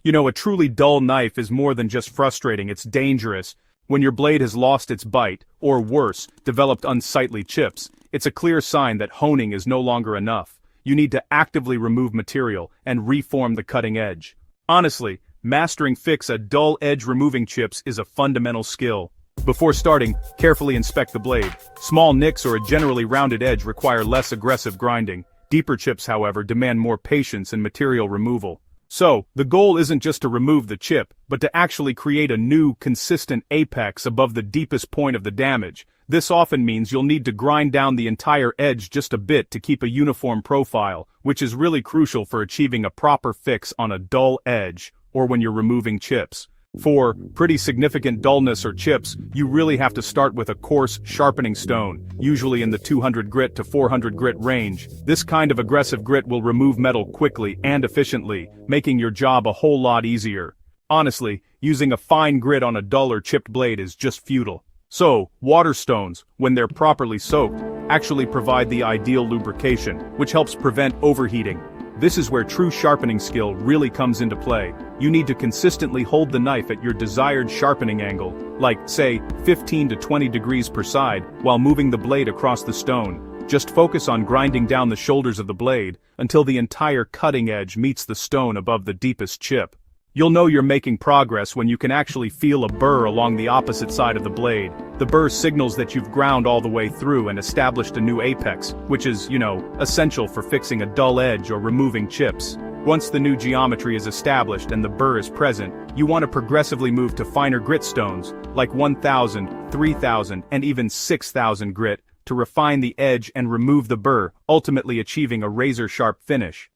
You know, a truly dull knife is more than just frustrating, it's dangerous. When your blade has lost its bite, or worse, developed unsightly chips, it's a clear sign that honing is no longer enough. You need to actively remove material and reform the cutting edge. Honestly, mastering a dull edge removing chips is a fundamental skill. Before starting, carefully inspect the blade. Small nicks or a generally rounded edge require less aggressive grinding. Deeper chips, however, demand more patience and material removal. So, the goal isn't just to remove the chip, but to actually create a new, consistent apex above the deepest point of the damage. This often means you'll need to grind down the entire edge just a bit to keep a uniform profile, which is really crucial for achieving a proper fix on a dull edge, or when you're removing chips. For pretty significant dullness or chips, you really have to start with a coarse, sharpening stone, usually in the 200 grit to 400 grit range. This kind of aggressive grit will remove metal quickly and efficiently, making your job a whole lot easier. Honestly, using a fine grit on a dull or chipped blade is just futile. So, water stones, when they're properly soaked, actually provide the ideal lubrication, which helps prevent overheating. This is where true sharpening skill really comes into play. You need to consistently hold the knife at your desired sharpening angle, like, say, 15 to 20 degrees per side, while moving the blade across the stone. Just focus on grinding down the shoulders of the blade, until the entire cutting edge meets the stone above the deepest chip. You'll know you're making progress when you can actually feel a burr along the opposite side of the blade. The burr signals that you've ground all the way through and established a new apex, which is, essential for fixing a dull edge or removing chips. Once the new geometry is established and the burr is present, you want to progressively move to finer grit stones, like 1000, 3000, and even 6000 grit, to refine the edge and remove the burr, ultimately achieving a razor-sharp finish.